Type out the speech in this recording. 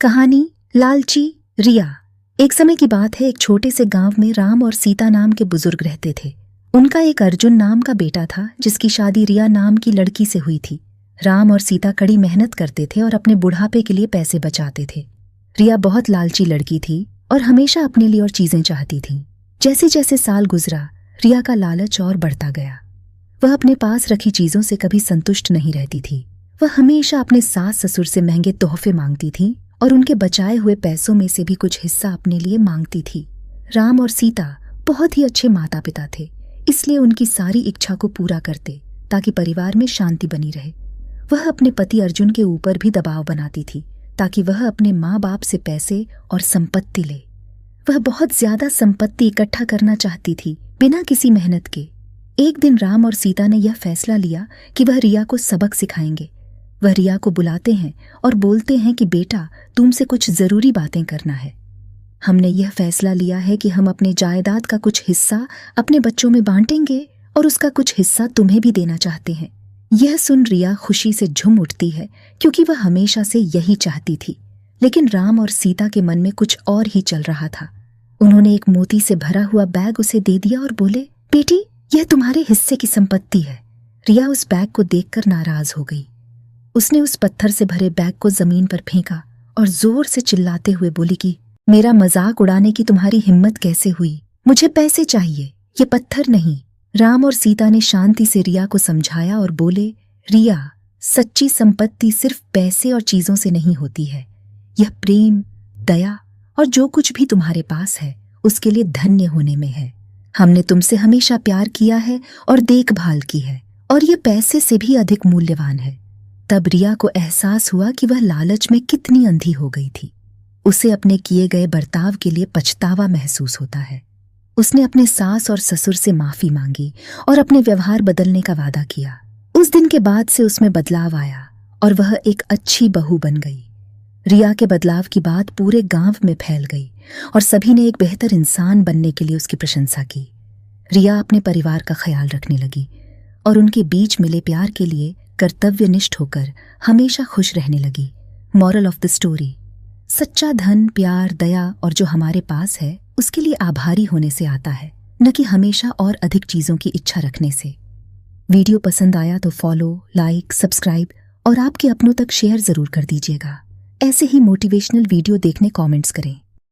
कहानी लालची रिया। एक समय की बात है, एक छोटे से गांव में राम और सीता नाम के बुजुर्ग रहते थे। उनका एक अर्जुन नाम का बेटा था जिसकी शादी रिया नाम की लड़की से हुई थी। राम और सीता कड़ी मेहनत करते थे और अपने बुढ़ापे के लिए पैसे बचाते थे। रिया बहुत लालची लड़की थी और हमेशा अपने लिए और चीजें चाहती थी। जैसे जैसे साल गुजरा, रिया का लालच और बढ़ता गया। वह अपने पास रखी चीजों से कभी संतुष्ट नहीं रहती थी। वह हमेशा अपने सास ससुर से महंगे तोहफे मांगती थी और उनके बचाए हुए पैसों में से भी कुछ हिस्सा अपने लिए मांगती थी। राम और सीता बहुत ही अच्छे माता पिता थे, इसलिए उनकी सारी इच्छा को पूरा करते ताकि परिवार में शांति बनी रहे। वह अपने पति अर्जुन के ऊपर भी दबाव बनाती थी ताकि वह अपने माँ बाप से पैसे और संपत्ति ले। वह बहुत ज्यादा संपत्ति इकट्ठा करना चाहती थी बिना किसी मेहनत के। एक दिन राम और सीता ने यह फैसला लिया कि वह रिया को सबक सिखाएंगे। वह रिया को बुलाते हैं और बोलते हैं कि बेटा, तुमसे कुछ जरूरी बातें करना है। हमने यह फैसला लिया है कि हम अपने जायदाद का कुछ हिस्सा अपने बच्चों में बांटेंगे और उसका कुछ हिस्सा तुम्हें भी देना चाहते हैं। यह सुन रिया खुशी से झूम उठती है क्योंकि वह हमेशा से यही चाहती थी। लेकिन राम और सीता के मन में कुछ और ही चल रहा था। उन्होंने एक मोती से भरा हुआ बैग उसे दे दिया और बोले, बेटी, यह तुम्हारे हिस्से की संपत्ति है। रिया उस बैग को देखकर नाराज हो गई। उसने उस पत्थर से भरे बैग को जमीन पर फेंका और जोर से चिल्लाते हुए बोली कि मेरा मजाक उड़ाने की तुम्हारी हिम्मत कैसे हुई? मुझे पैसे चाहिए, ये पत्थर नहीं। राम और सीता ने शांति से रिया को समझाया और बोले, रिया, सच्ची संपत्ति सिर्फ पैसे और चीजों से नहीं होती है। यह प्रेम, दया और जो कुछ भी तुम्हारे पास है उसके लिए धन्य होने में है। हमने तुमसे हमेशा प्यार किया है और देखभाल की है और यह पैसे से भी अधिक मूल्यवान है। तब रिया को एहसास हुआ कि वह लालच में कितनी अंधी हो गई थी। उसे अपने किए गए बर्ताव के लिए पछतावा महसूस होता है। उसने अपने सास और ससुर से माफी मांगी और अपने व्यवहार बदलने का वादा किया। उस दिन के बाद से उसमें बदलाव आया और वह एक अच्छी बहू बन गई। रिया के बदलाव की बात पूरे गांव में फैल गई और सभी ने एक बेहतर इंसान बनने के लिए उसकी प्रशंसा की। रिया अपने परिवार का ख्याल रखने लगी और उनके बीच मिले प्यार के लिए कर्तव्यनिष्ठ होकर हमेशा खुश रहने लगी। मॉरल ऑफ द स्टोरी: सच्चा धन, प्यार, दया और जो हमारे पास है उसके लिए आभारी होने से आता है, न कि हमेशा और अधिक चीजों की इच्छा रखने से। वीडियो पसंद आया तो फॉलो, लाइक, सब्सक्राइब और आपके अपनों तक शेयर जरूर कर दीजिएगा। ऐसे ही मोटिवेशनल वीडियो देखने कमेंट्स करें।